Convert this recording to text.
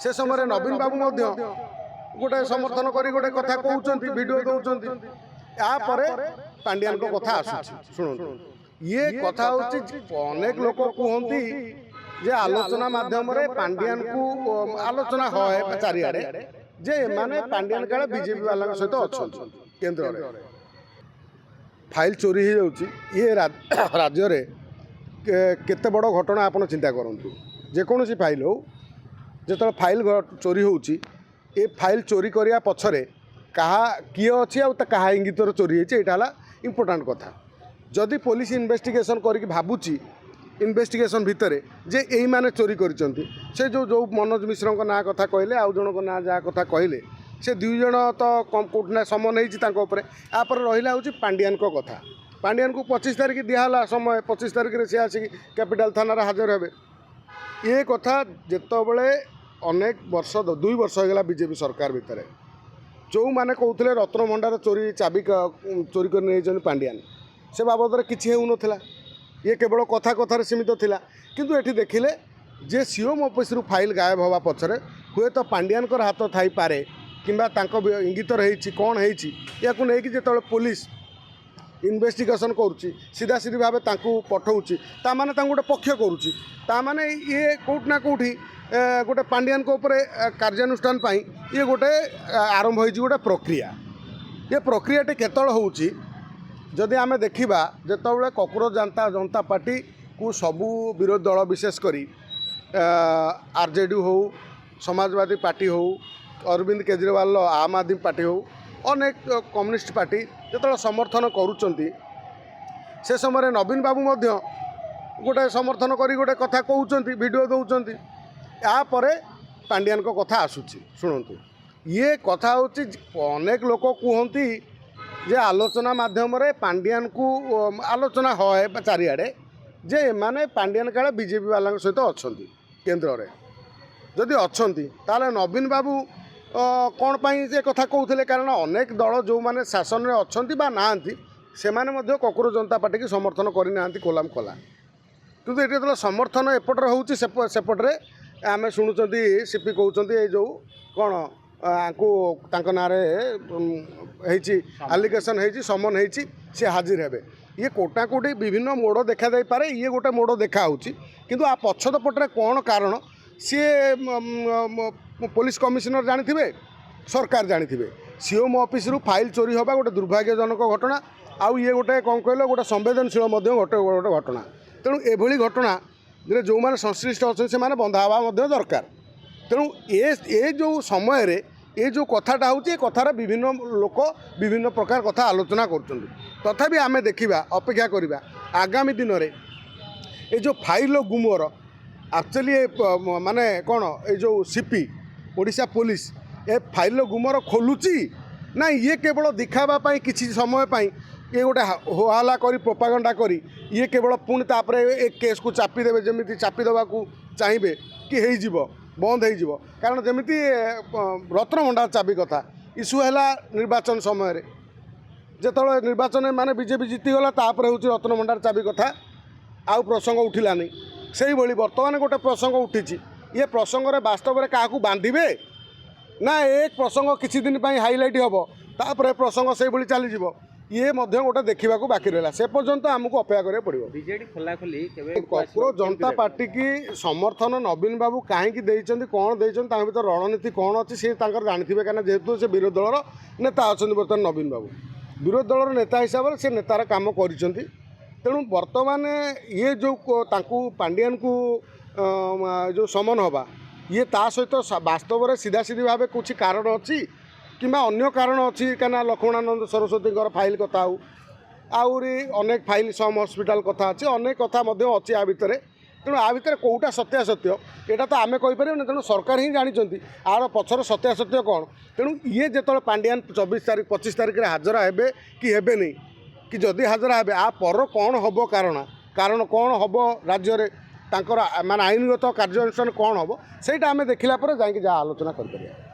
से समय नवीन बाबू गोटे समर्थन कर गोटे कथा कहते वीडियो दौरान यापर पांड्यान को कथा आसुची शुणु ये कथा अनेक लोक कहती जे आलोचना माध्यम पांड्यान को आलोचना है चारिआडे जे माने पांड्यान काले बीजेपी वाला सहित अच्छा केन्द्र में फाइल चोरी हो जाउची ये राज्य रे केते बड़ घटना आपन चिंता करंतु जेकोसी फाइल हो जो फाइल चोरी होउची ए फाइल चोरी करिया पछरे कहा किए अच्छी आ इंगितर चोरी होती है इम्पोर्टाट कथा जदि पुलिस इन्वेस्टिगेशन करके भावुची इन्वेस्टिगेशन भितर जे यही माने चोरी करिसंती से जो मनोज मिश्र को ना कथा कहले आउ जन को ना जा कथा कहले से दुई जन तो कोर्टना समन होपर यापर रहा हूँ पांड्यान को कथा पांड्यान को 25 तारिख दिहला समय 25 तारिख से आसिक कैपिटल थाना हाजर हे ये कथा जितेबले अनेक वर्ष 2 वर्ष होगा बीजेपी सरकार भितर जो मैंने कहते रत्न भंडार चोरी चाबी चोरी कर नहीं पांड्यान से बाबद किसी होना ये केवल कथा कथार सीमित थिला किंतु एठी देखिले जे सीओम ऑफिस रु फाइल गायब होगा पछरे हुए तो पांड्यान को हाथ थाई पारे किंबा तांको इंगित रही कौन या जो पुलिस इन्वेस्टिगेशन करुच्ची सीधा सीधी भाव पठाऊँच ताने गोटे पक्ष करुच्ची ताने ये कौटना कौटी गोटे पांड्यान को ऊपर कार्यानुष्ठान ये गोटे आरंभ हो गोटे प्रक्रिया ये प्रक्रिया केतल होउची जदि आमे देखिबा जेतबले कॉकरोच जनता पार्टी को सबू विरोधी दल विशेषकर आरजेडी हो समाजवादी पार्टी हो अरविंद केजरीवाल आम आदमी पार्टी हो अनेक कम्युनिस्ट पार्टी जो समर्थन करुँच से समय नवीन बाबू गोटे समर्थन कर गोटे कथा कहते वीडियो दौरान यापर पांड्यान को कथा आसुची शुणु ये कथा हूँ अनेक लोक कहती जे आलोचना माध्यम पांड्यान को आलोचना है चारिआडे जे माने पांड्यान काले बीजेपी वाला सहित अच्छा केन्द्र में जदि अच्छा ताले नवीन बाबू कौन पाई ये कथा कहते कारण अनेक दल जो मैंने शासन में अच्छा ना से कॉकरोच जनता पार्टी की समर्थन करना कोलाम कोला किंतु ये जो समर्थन एपटर होपटे आम शुणुंट सीपी कहते जो कौन आपको ना आलिगेसन हो समन हो सी हाजिर हे ये कोटा कोटी विभिन्न मोड़ देखा दे पारे ये गोटे मोड़ देखा किंतु आ पछद पटरे कौन कारण सी पुलिस कमिशनर जानी सरकार जानी सीओम ऑफिस रु फाइल चोरी होगा गोटे दुर्भाग्यजनक घटना आउ ये गोटे कौन कहल गोटे संवेदनशील गोटे घटना तेणु एभली घटना जो मैंने संश्लिष्ट अच्छे से बंधा हवा दरकार तेणु ये जो समय रे ये जो कथाटा हूँ कथार विभिन्न लोक विभिन्न प्रकार कथा आलोचना कर तथापि आम देखा अपेक्षा करवा आगामी दिन में ये जो फाइल गुमर एक्चुअली माने कौन ये जो सीपी ओडिशा पुलिस ए फाइल गुमर खोलुची ना ये केवल दिखावाई किसी समय ये गोटे होहाला करी प्रोपागंडा करी ये केवल पुणी तापर एक केस को चापीदेवे जमी चापीदेवा चाहिए कि हो बंद हो कारण जमी रत्न भंडार चाबी कथा इश्यू है निर्वाचन समय जो निर्वाचन माने बीजेपी जीतीगला तापर हूँ रत्न भंडार चाबी कथा आउ प्रसंग उठिलानी से भाई बर्तमान गोटे प्रसंग उठी ये प्रसंग वास्तव में क्या बांधे ना एक प्रसंग किसी दिन हाइलाइट हम तापर प्रसंग से भाई चली ये गोटे देखा बाकी रहा से पर्यंत आमको अपेक्षा करा पड़ो बीजेडी खोला खोली कॉकरोच जनता पार्टी की समर्थन नवीन बाबू कहीं कौन देते भर रणनीति कौन अच्छी सी जानते कहीं जेहेतु से विरोधी दल नेता अच्छा बर्तमान नवीन बाबू विरोधी दल नेता हिसाब से नेतार कम कर तेणु बर्तमान ये जो पांड्यान को जो समन हवा ये ता सहित वास्तव में सीधा सीधी भाव कुछ कारण अच्छी कि अन्य कारण अच्छी कहीं लक्ष्मणानंद सरस्वती फाइल कथा हो आउरी अनेक फाइल सम हस्पिटाल कथा अच्छी अनेक कथा अच्छी आ भितर तेणु आ भितर कौटा सत्यासत्य यहाँ तो आम कहीपर ना तेणु सरकार ही जानते आर पछर सत्यासत्य कौन तेणु ये जो पांड्यान 24 तारिख 25 तारिख में हाजर हे कि हे नहीं कि जदि हाजर हे आ पर कौन हम कारण कौन हम राज्य में माने आईनगत कार्यानुष्ठान कौन हम से आम देखला जा आलोचना कर।